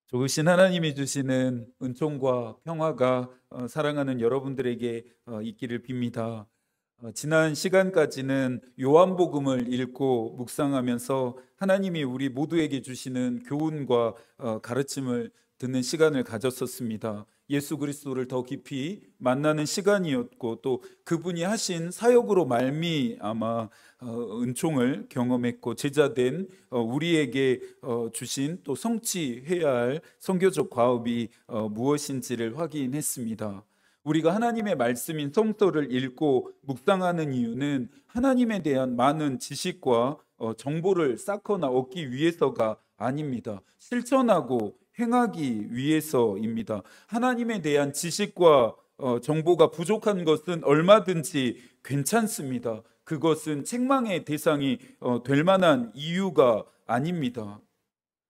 좋으신 하나님이 주시는 은총과 평화가 사랑하는 여러분들에게 있기를 빕니다. 지난 시간까지는 요한복음을 읽고 묵상하면서 하나님이 우리 모두에게 주시는 교훈과 가르침을 듣는 시간을 가졌었습니다. 예수 그리스도를 더 깊이 만나는 시간이었고, 또 그분이 하신 사역으로 말미암아 은총을 경험했고, 제자된 우리에게 주신 또 성취해야 할 선교적 과업이 무엇인지를 확인했습니다. 우리가 하나님의 말씀인 성서를 읽고 묵상하는 이유는 하나님에 대한 많은 지식과 정보를 쌓거나 얻기 위해서가 아닙니다. 실천하고 행하기 위해서입니다. 하나님에 대한 지식과 정보가 부족한 것은 얼마든지 괜찮습니다. 그것은 책망의 대상이 될 만한 이유가 아닙니다.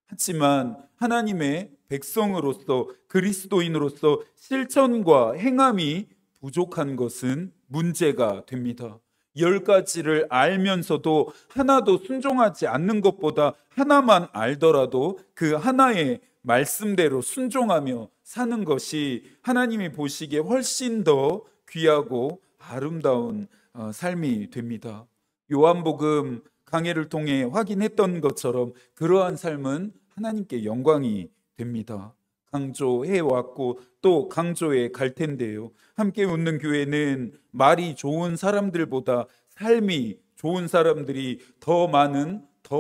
하지만 하나님의 백성으로서, 그리스도인으로서 실천과 행함이 부족한 것은 문제가 됩니다. 10가지를 알면서도 하나도 순종하지 않는 것보다 하나만 알더라도 그 하나의 말씀대로 순종하며 사는 것이 하나님이 보시기에 훨씬 더 귀하고 아름다운 삶이 됩니다. 요한복음 강해를 통해 확인했던 것처럼 그러한 삶은 하나님께 영광이 됩니다. 강조해 왔고 또 강조해 갈 텐데요. 함께 웃는 교회는 말이 좋은 사람들보다 삶이 좋은 사람들이 더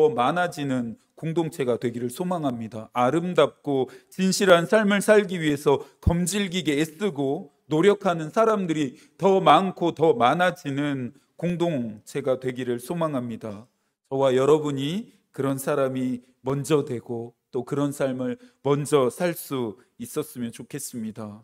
많아지는 공동체가 되기를 소망합니다. 아름답고 진실한 삶을 살기 위해서 검질기게 애쓰고 노력하는 사람들이 더 많고 더 많아지는 공동체가 되기를 소망합니다. 저와 여러분이 그런 사람이 먼저 되고 또 그런 삶을 먼저 살 수 있었으면 좋겠습니다.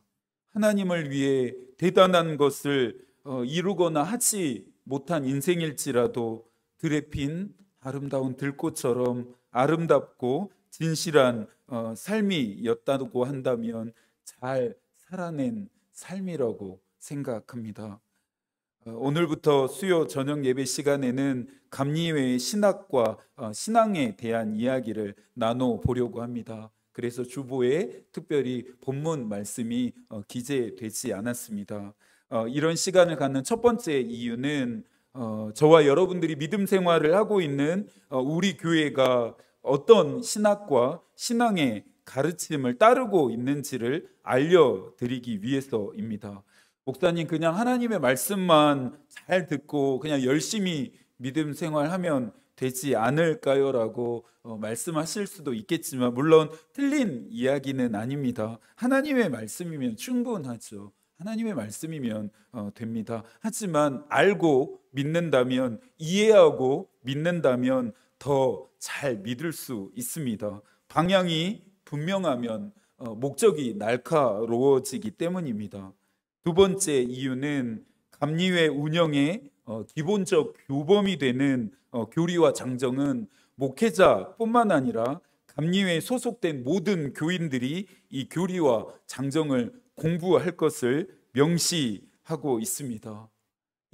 하나님을 위해 대단한 것을 이루거나 하지 못한 인생일지라도 들에 핀 아름다운 들꽃처럼 아름답고 진실한 삶이었다고 한다면 잘 살아낸 삶이라고 생각합니다. 오늘부터 수요 저녁 예배 시간에는 감리회의 신학과 신앙에 대한 이야기를 나눠보려고 합니다. 그래서 주보에 특별히 본문 말씀이 기재되지 않았습니다. 이런 시간을 갖는 첫 번째 이유는 저와 여러분들이 믿음 생활을 하고 있는 우리 교회가 어떤 신학과 신앙의 가르침을 따르고 있는지를 알려드리기 위해서입니다. 목사님, 그냥 하나님의 말씀만 잘 듣고 그냥 열심히 믿음 생활하면 되지 않을까요? 라고 말씀하실 수도 있겠지만, 물론 틀린 이야기는 아닙니다. 하나님의 말씀이면 충분하죠. 하나님의 말씀이면 됩니다. 하지만 알고 믿는다면, 이해하고 믿는다면 더 잘 믿을 수 있습니다. 방향이 분명하면 목적이 날카로워지기 때문입니다. 두 번째 이유는 감리회 운영의 기본적 교범이 되는 교리와 장정은 목회자뿐만 아니라 감리회에 소속된 모든 교인들이 이 교리와 장정을 공부할 것을 명시하고 있습니다.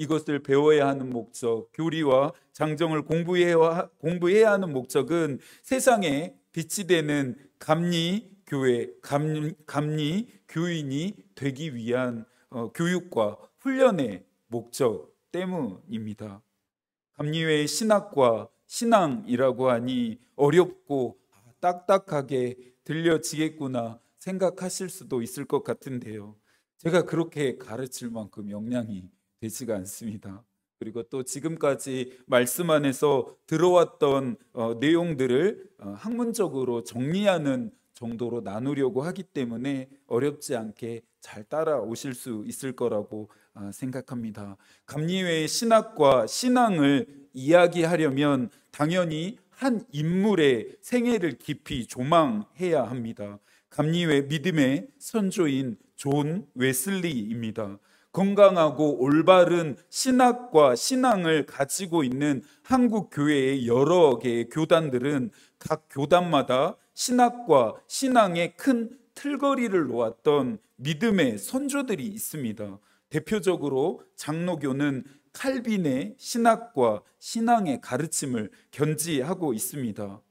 이것을 배워야 하는 목적, 교리와 장정을 공부해야 하는 목적은 세상에 빛이 되는 감리교회, 감리교인이 되기 위한 교육과 훈련의 목적 때문입니다. 감리회의 신학과 신앙이라고 하니 어렵고 딱딱하게 들려지겠구나 생각하실 수도 있을 것 같은데요. 제가 그렇게 가르칠 만큼 역량이 되지가 않습니다. 그리고 또 지금까지 말씀 안에서 들어왔던 내용들을 학문적으로 정리하는 정도로 나누려고 하기 때문에 어렵지 않게 잘 따라오실 수 있을 거라고 생각합니다. 감리회의 신학과 신앙을 이야기하려면 당연히 한 인물의 생애를 깊이 조망해야 합니다. 감리회 믿음의 선조인 존 웨슬리입니다. 건강하고 올바른 신학과 신앙을 가지고 있는 한국 교회의 여러 개의 교단들은 각 교단마다 신학과 신앙의 큰 틀거리를 놓았던 믿음의 선조들이 있습니다. 대표적으로 장로교는 칼빈의 신학과 신앙의 가르침을 견지하고 있습니다.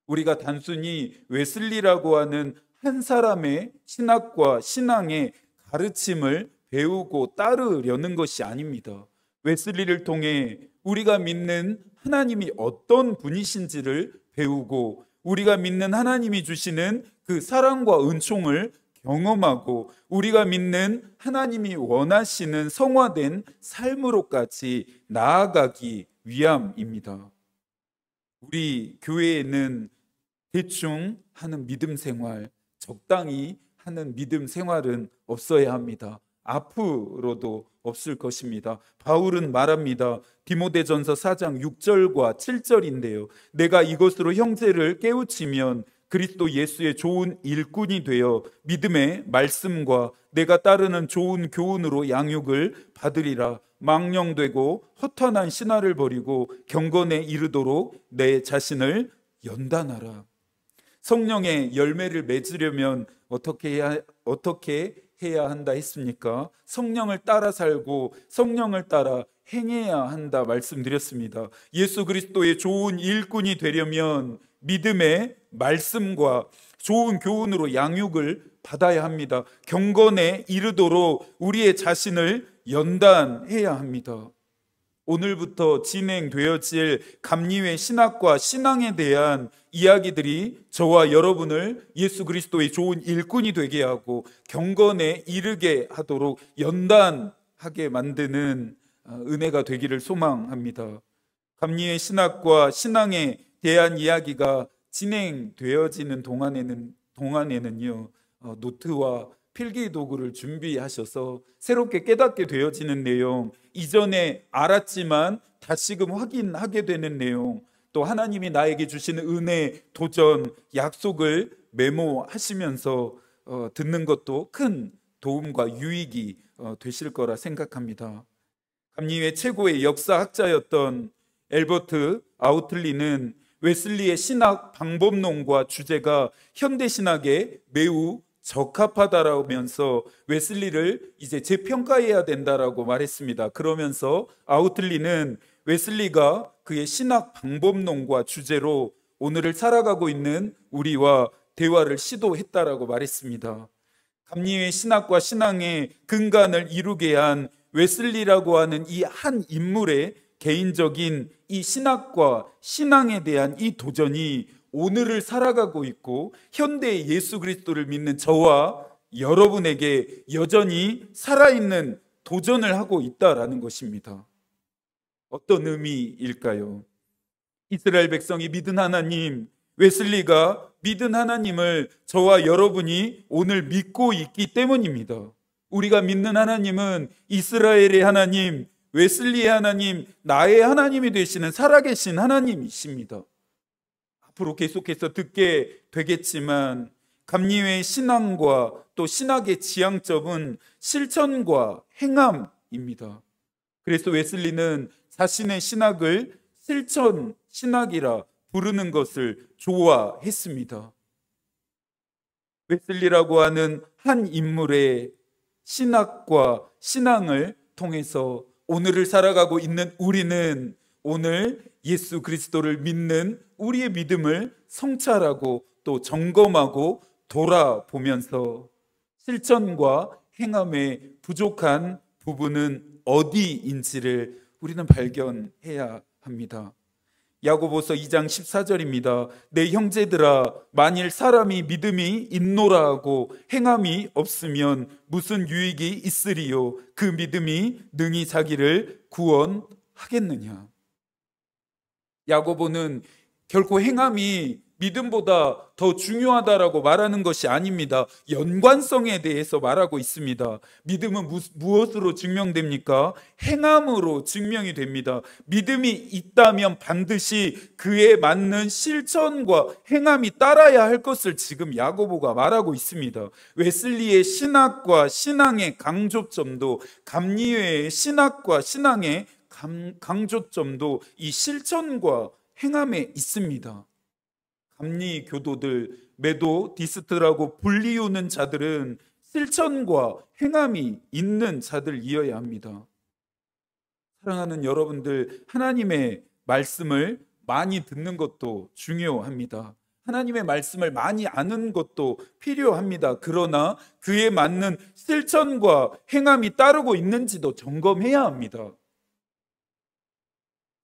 우리가 단순히 웨슬리라고 하는 한 사람의 신학과 신앙의 가르침을 배우고 따르려는 것이 아닙니다. 웨슬리를 통해 우리가 믿는 하나님이 어떤 분이신지를 배우고 우리가 믿는 하나님이 주시는 그 사랑과 은총을 경험하고 우리가 믿는 하나님이 원하시는 성화된 삶으로까지 나아가기 위함입니다. 우리 교회에는 대충 하는 믿음 생활, 적당히 하는 믿음 생활은 없어야 합니다. 앞으로도 없을 것입니다. 바울은 말합니다. 디모데전서 4장 6절과 7절인데요. 내가 이것으로 형제를 깨우치면 그리스도 예수의 좋은 일꾼이 되어 믿음의 말씀과 내가 따르는 좋은 교훈으로 양육을 받으리라. 망령되고 허탄한 신화를 버리고 경건에 이르도록 내 자신을 연단하라. 성령의 열매를 맺으려면 어떻게 해야 한다 했습니까? 성령을 따라 살고 성령을 따라 행해야 한다 말씀드렸습니다. 예수 그리스도의 좋은 일꾼이 되려면 믿음의 말씀과 좋은 교훈으로 양육을 받아야 합니다. 경건에 이르도록 우리의 자신을 연단해야 합니다. 오늘부터 진행되어질 감리회 신학과 신앙에 대한 이야기들이 저와 여러분을 예수 그리스도의 좋은 일꾼이 되게 하고 경건에 이르게 하도록 연단하게 만드는 은혜가 되기를 소망합니다. 감리회 신학과 신앙에 대한 이야기가 진행되어지는 동안에는요, 노트와 필기 도구를 준비하셔서 새롭게 깨닫게 되어지는 내용, 이전에 알았지만 다시금 확인하게 되는 내용, 또 하나님이 나에게 주시는 은혜, 도전, 약속을 메모하시면서 듣는 것도 큰 도움과 유익이 되실 거라 생각합니다. 감리회 최고의 역사학자였던 엘버트 아우틀리는 웨슬리의 신학 방법론과 주제가 현대신학에 매우 적합하다라면서 웨슬리를 이제 재평가해야 된다라고 말했습니다. 그러면서 아우틀리는 웨슬리가 그의 신학 방법론과 주제로 오늘을 살아가고 있는 우리와 대화를 시도했다라고 말했습니다. 감리회 신학과 신앙의 근간을 이루게 한 웨슬리라고 하는 이 한 인물의 개인적인 이 신학과 신앙에 대한 이 도전이 오늘을 살아가고 있고 현대의 예수 그리스도를 믿는 저와 여러분에게 여전히 살아있는 도전을 하고 있다라는 것입니다. 어떤 의미일까요? 이스라엘 백성이 믿은 하나님, 웨슬리가 믿은 하나님을 저와 여러분이 오늘 믿고 있기 때문입니다. 우리가 믿는 하나님은 이스라엘의 하나님, 웨슬리의 하나님, 나의 하나님이 되시는 살아계신 하나님이십니다. 앞으로 계속해서 듣게 되겠지만 감리회의 신앙과 또 신학의 지향점은 실천과 행함입니다. 그래서 웨슬리는 자신의 신학을 실천 신학이라 부르는 것을 좋아했습니다. 웨슬리라고 하는 한 인물의 신학과 신앙을 통해서 오늘을 살아가고 있는 우리는 오늘 예수 그리스도를 믿는 우리의 믿음을 성찰하고 또 점검하고 돌아보면서 실천과 행함의 부족한 부분은 어디인지를 우리는 발견해야 합니다. 야고보서 2장 14절입니다. 내 형제들아, 만일 사람이 믿음이 있노라 하고 행함이 없으면 무슨 유익이 있으리요? 그 믿음이 능히 자기를 구원하겠느냐? 야고보는 결코 행함이 믿음보다 더 중요하다라고 말하는 것이 아닙니다. 연관성에 대해서 말하고 있습니다. 믿음은 무엇으로 증명됩니까? 행함으로 증명이 됩니다. 믿음이 있다면 반드시 그에 맞는 실천과 행함이 따라야 할 것을 지금 야고보가 말하고 있습니다. 웨슬리의 신학과 신앙의 강조점도, 감리회의 신학과 신앙의 강조점도 이 실천과 행함에 있습니다. 감리 교도들, 메도디스트라고 불리우는 자들은 실천과 행함이 있는 자들이어야 합니다. 사랑하는 여러분들, 하나님의 말씀을 많이 듣는 것도 중요합니다. 하나님의 말씀을 많이 아는 것도 필요합니다. 그러나 그에 맞는 실천과 행함이 따르고 있는지도 점검해야 합니다.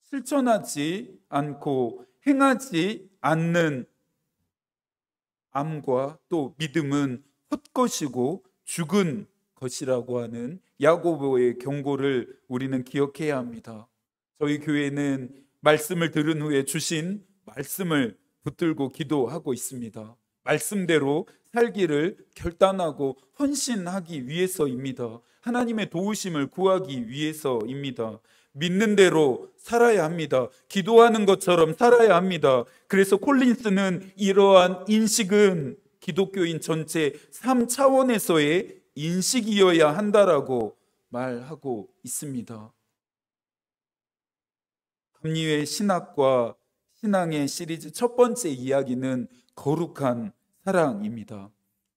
실천하지 않고 행하지 않는 암과 또 믿음은 헛것이고 죽은 것이라고 하는 야고보의 경고를 우리는 기억해야 합니다. 저희 교회는 말씀을 들은 후에 주신 말씀을 붙들고 기도하고 있습니다. 말씀대로 살기를 결단하고 헌신하기 위해서입니다. 하나님의 도우심을 구하기 위해서입니다. 믿는 대로 살아야 합니다. 기도하는 것처럼 살아야 합니다. 그래서 콜린스는 이러한 인식은 기독교인 전체 3차원에서의 인식이어야 한다라고 말하고 있습니다. 감리회 신학과 신앙의 시리즈 첫 번째 이야기는 거룩한 사랑입니다.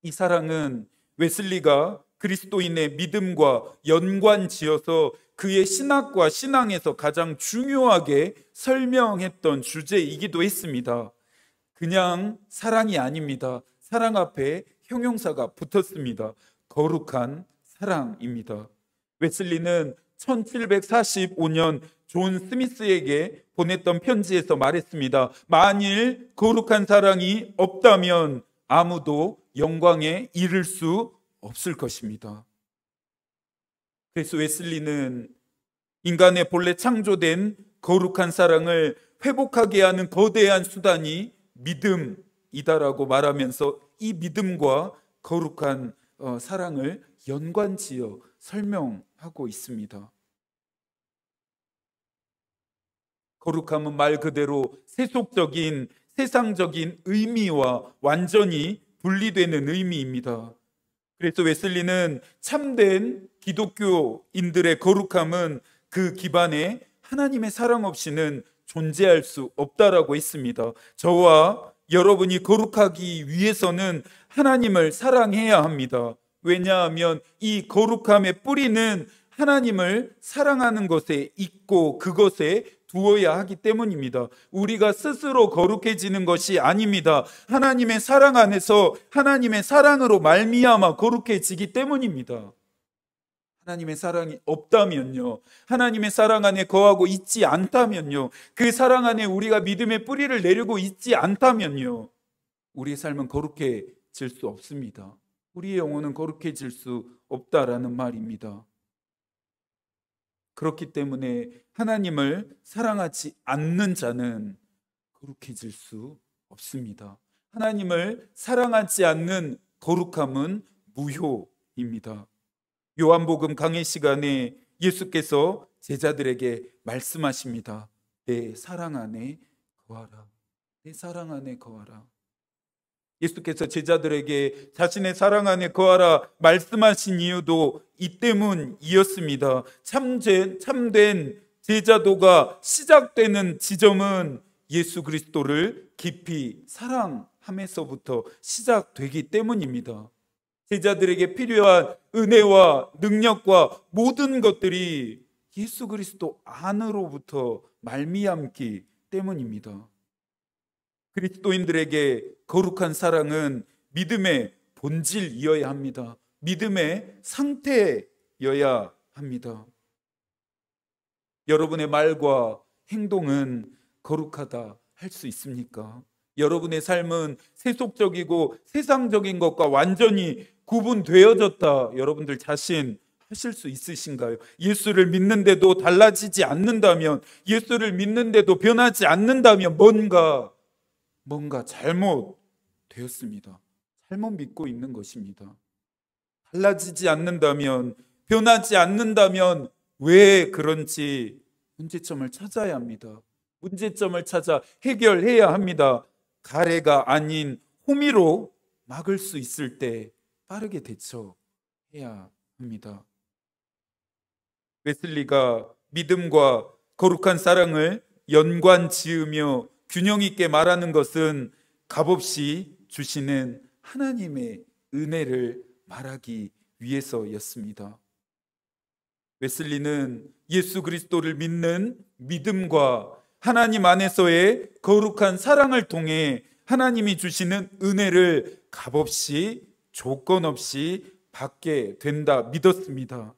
이 사랑은 웨슬리가 그리스도인의 믿음과 연관지어서 그의 신학과 신앙에서 가장 중요하게 설명했던 주제이기도 했습니다. 그냥 사랑이 아닙니다. 사랑 앞에 형용사가 붙었습니다. 거룩한 사랑입니다. 웨슬리는 1745년 존 스미스에게 보냈던 편지에서 말했습니다. 만일 거룩한 사랑이 없다면 아무도 영광에 이를 수 없을 것입니다. 그래서 웨슬리는 인간의 본래 창조된 거룩한 사랑을 회복하게 하는 거대한 수단이 믿음이다라고 말하면서 이 믿음과 거룩한 사랑을 연관지어 설명하고 있습니다. 거룩함은 말 그대로 세속적인 세상적인 의미와 완전히 분리되는 의미입니다. 그래서 웨슬리는 참된 기독교인들의 거룩함은 그 기반에 하나님의 사랑 없이는 존재할 수 없다라고 했습니다. 저와 여러분이 거룩하기 위해서는 하나님을 사랑해야 합니다. 왜냐하면 이 거룩함의 뿌리는 하나님을 사랑하는 것에 있고 그것에 두어야 하기 때문입니다. 우리가 스스로 거룩해지는 것이 아닙니다. 하나님의 사랑 안에서 하나님의 사랑으로 말미암아 거룩해지기 때문입니다. 하나님의 사랑이 없다면요, 하나님의 사랑 안에 거하고 있지 않다면요, 그 사랑 안에 우리가 믿음의 뿌리를 내리고 있지 않다면요, 우리의 삶은 거룩해질 수 없습니다. 우리의 영혼은 거룩해질 수 없다라는 말입니다. 그렇기 때문에 하나님을 사랑하지 않는 자는 거룩해질 수 없습니다. 하나님을 사랑하지 않는 거룩함은 무효입니다. 요한복음 강해 시간에 예수께서 제자들에게 말씀하십니다. 내 사랑 안에 거하라. 내 사랑 안에 거하라. 예수께서 제자들에게 자신의 사랑 안에 거하라 말씀하신 이유도 이 때문이었습니다. 참된 제자도가 시작되는 지점은 예수 그리스도를 깊이 사랑함에서부터 시작되기 때문입니다. 제자들에게 필요한 은혜와 능력과 모든 것들이 예수 그리스도 안으로부터 말미암기 때문입니다. 그리스도인들에게 거룩한 사랑은 믿음의 본질이어야 합니다. 믿음의 상태여야 합니다. 여러분의 말과 행동은 거룩하다 할 수 있습니까? 여러분의 삶은 세속적이고 세상적인 것과 완전히 구분되어졌다, 여러분들 자신 하실 수 있으신가요? 예수를 믿는데도 달라지지 않는다면, 예수를 믿는데도 변하지 않는다면 뭔가 잘못되었습니다. 잘못 믿고 있는 것입니다. 달라지지 않는다면, 변하지 않는다면 왜 그런지 문제점을 찾아야 합니다. 문제점을 찾아 해결해야 합니다. 가래가 아닌 호미로 막을 수 있을 때 빠르게 대처해야 합니다. 웨슬리가 믿음과 거룩한 사랑을 연관 지으며 균형 있게 말하는 것은 값없이 주시는 하나님의 은혜를 말하기 위해서였습니다. 웨슬리는 예수 그리스도를 믿는 믿음과 하나님 안에서의 거룩한 사랑을 통해 하나님이 주시는 은혜를 값없이 조건 없이 받게 된다 믿었습니다.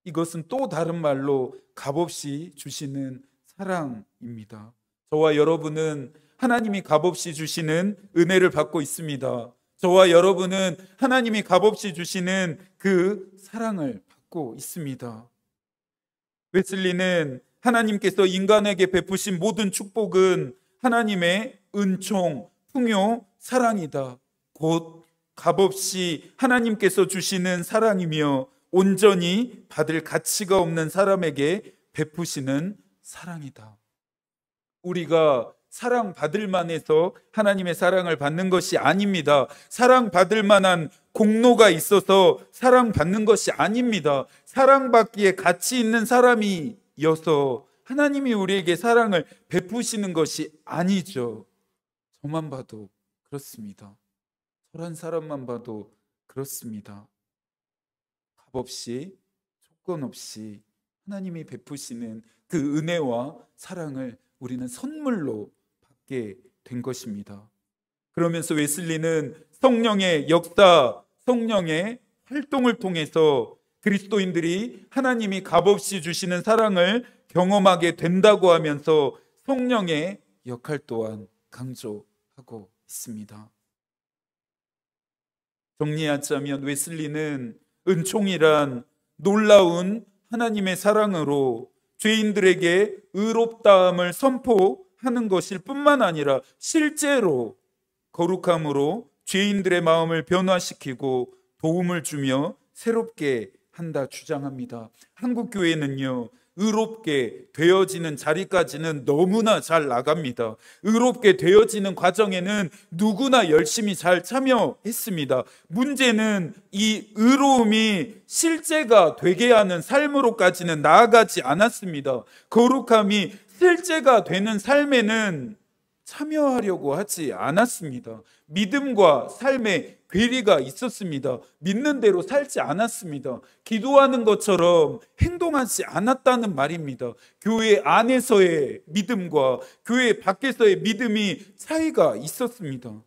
이것은 또 다른 말로 값없이 주시는 사랑입니다. 저와 여러분은 하나님이 값없이 주시는 은혜를 받고 있습니다. 저와 여러분은 하나님이 값없이 주시는 그 사랑을 받고 있습니다. 웨슬리는 하나님께서 인간에게 베푸신 모든 축복은 하나님의 은총, 풍요, 사랑이다. 곧 값없이 하나님께서 주시는 사랑이며 온전히 받을 가치가 없는 사람에게 베푸시는 사랑이다. 우리가 사랑받을 만해서 하나님의 사랑을 받는 것이 아닙니다. 사랑받을 만한 공로가 있어서 사랑받는 것이 아닙니다. 사랑받기에 가치 있는 사람이어서 하나님이 우리에게 사랑을 베푸시는 것이 아니죠. 저만 봐도 그렇습니다. 저란 사람만 봐도 그렇습니다. 값없이 조건 없이 하나님이 베푸시는 그 은혜와 사랑을 우리는 선물로 받게 된 것입니다. 그러면서 웨슬리는 성령의 역사, 성령의 활동을 통해서 그리스도인들이 하나님이 값없이 주시는 사랑을 경험하게 된다고 하면서 성령의 역할 또한 강조하고 있습니다. 정리하자면 웨슬리는 은총이란 놀라운 하나님의 사랑으로 죄인들에게 의롭다함을 선포하는 것일 뿐만 아니라 실제로 거룩함으로 죄인들의 마음을 변화시키고 도움을 주며 새롭게 한다 주장합니다. 한국교회는요, 의롭게 되어지는 자리까지는 너무나 잘 나갑니다. 의롭게 되어지는 과정에는 누구나 열심히 잘 참여했습니다. 문제는 이 의로움이 실제가 되게 하는 삶으로까지는 나아가지 않았습니다. 거룩함이 실제가 되는 삶에는 참여하려고 하지 않았습니다. 믿음과 삶의 괴리가 있었습니다. 믿는 대로 살지 않았습니다. 기도하는 것처럼 행동하지 않았다는 말입니다. 교회 안에서의 믿음과 교회 밖에서의 믿음이 차이가 있었습니다.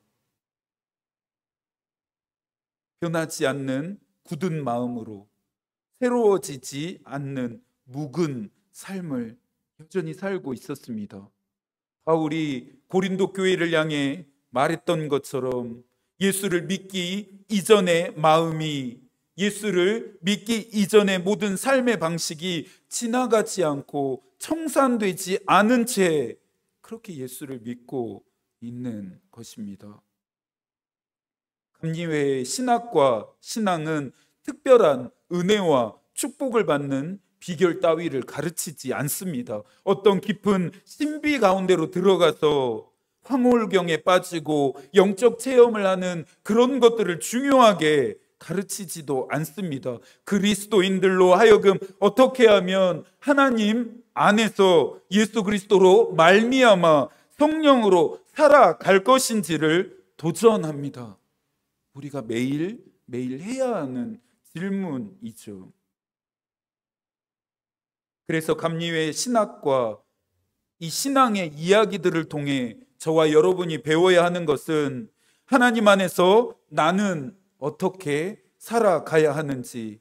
변하지 않는 굳은 마음으로 새로워지지 않는 묵은 삶을 여전히 살고 있었습니다. 바울이 고린도 교회를 향해 말했던 것처럼 예수를 믿기 이전의 마음이, 예수를 믿기 이전의 모든 삶의 방식이 지나가지 않고 청산되지 않은 채 그렇게 예수를 믿고 있는 것입니다. 감리회의 신학과 신앙은 특별한 은혜와 축복을 받는 비결 따위를 가르치지 않습니다. 어떤 깊은 신비 가운데로 들어가서 황홀경에 빠지고 영적 체험을 하는 그런 것들을 중요하게 가르치지도 않습니다. 그리스도인들로 하여금 어떻게 하면 하나님 안에서 예수 그리스도로 말미암아 성령으로 살아갈 것인지를 도전합니다. 우리가 매일 해야 하는 질문이죠. 그래서 감리회 신학과 이 신앙의 이야기들을 통해 저와 여러분이 배워야 하는 것은 하나님 안에서 나는 어떻게 살아가야 하는지,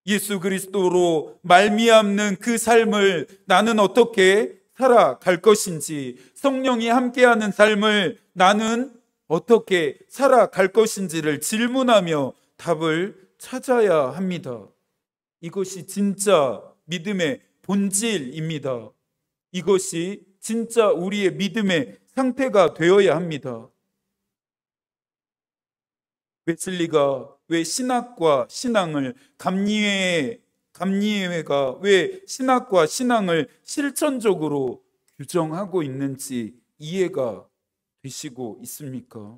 예수 그리스도로 말미암는 그 삶을 나는 어떻게 살아갈 것인지, 성령이 함께하는 삶을 나는 어떻게 살아갈 것인지를 질문하며 답을 찾아야 합니다. 이것이 진짜 믿음의 본질입니다. 이것이 진짜 우리의 믿음의 상태가 되어야 합니다. 웨슬리가 왜 신학과 신앙을 감리회가 왜 신학과 신앙을 실천적으로 규정하고 있는지 이해가 되시고 있습니까?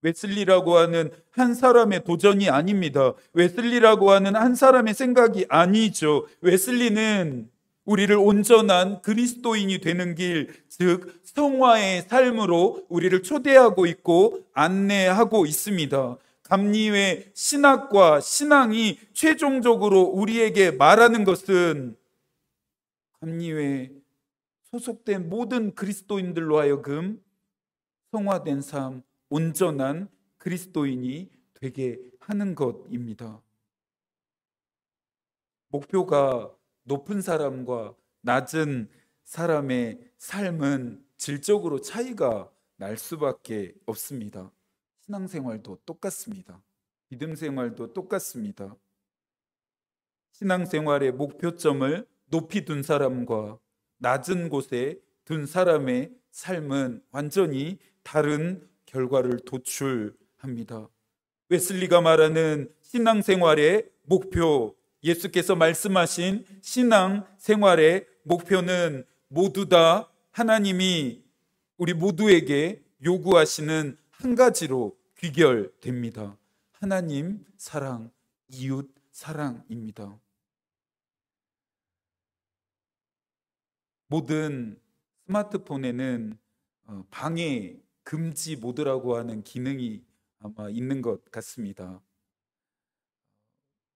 웨슬리라고 하는 한 사람의 도전이 아닙니다. 웨슬리라고 하는 한 사람의 생각이 아니죠. 웨슬리는 우리를 온전한 그리스도인이 되는 길, 즉 성화의 삶으로 우리를 초대하고 있고 안내하고 있습니다. 감리회 신학과 신앙이 최종적으로 우리에게 말하는 것은 감리회 소속된 모든 그리스도인들로 하여금 성화된 삶, 온전한 그리스도인이 되게 하는 것입니다. 목표가 높은 사람과 낮은 사람의 삶은 질적으로 차이가 날 수밖에 없습니다. 신앙생활도 똑같습니다. 믿음 생활도 똑같습니다. 신앙생활의 목표점을 높이 둔 사람과 낮은 곳에 둔 사람의 삶은 완전히 다른 결과를 도출합니다. 웨슬리가 말하는 신앙생활의 목표, 예수께서 말씀하신 신앙생활의 목표는 모두 다 하나님이 우리 모두에게 요구하시는 한 가지로 귀결됩니다. 하나님 사랑, 이웃 사랑입니다. 모든 스마트폰에는 방해 금지 모드라고 하는 기능이 아마 있는 것 같습니다.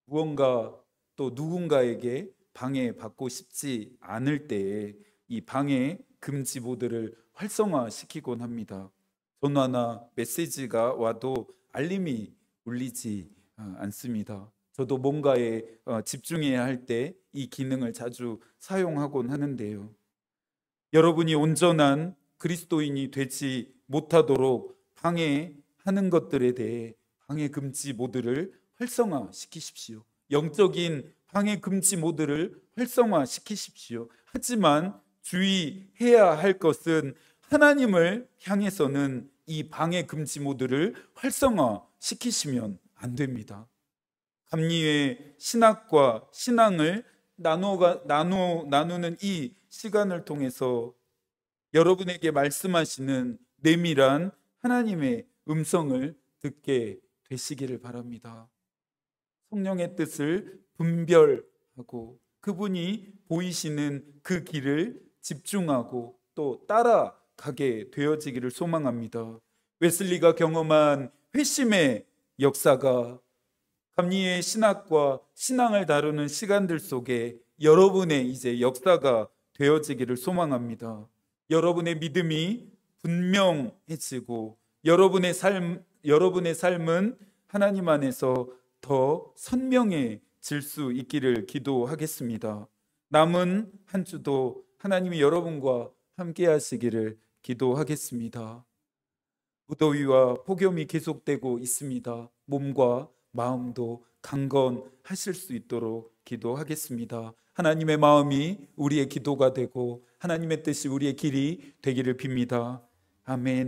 무언가 또 누군가에게 방해받고 싶지 않을 때에 이 방해 금지 모드를 활성화시키곤 합니다. 전화나 메시지가 와도 알림이 울리지 않습니다. 저도 뭔가에 집중해야 할 때 이 기능을 자주 사용하곤 하는데요. 여러분이 온전한 그리스도인이 되지 못하도록 방해하는 것들에 대해 방해 금지 모드를 활성화시키십시오. 영적인 방해 금지 모드를 활성화시키십시오. 하지만 주의해야 할 것은 하나님을 향해서는 이 방해 금지 모드를 활성화시키시면 안 됩니다. 감리의 신학과 신앙을 나누는 이 시간을 통해서 여러분에게 말씀하시는 내밀한 하나님의 음성을 듣게 되시기를 바랍니다. 성령의 뜻을 분별하고 그분이 보이시는 그 길을 집중하고 또 따라가게 되어지기를 소망합니다. 웨슬리가 경험한 회심의 역사가 감리의 신학과 신앙을 다루는 시간들 속에 여러분의 이제 역사가 되어지기를 소망합니다. 여러분의 믿음이 분명해지고 여러분의 삶은 하나님 안에서 더 선명해질 수 있기를 기도하겠습니다. 남은 한 주도 하나님이 여러분과 함께 하시기를 기도하겠습니다. 무더위와 폭염이 계속되고 있습니다. 몸과 마음도 강건하실 수 있도록 기도하겠습니다. 하나님의 마음이 우리의 기도가 되고 하나님의 뜻이 우리의 길이 되기를 빕니다. 아멘.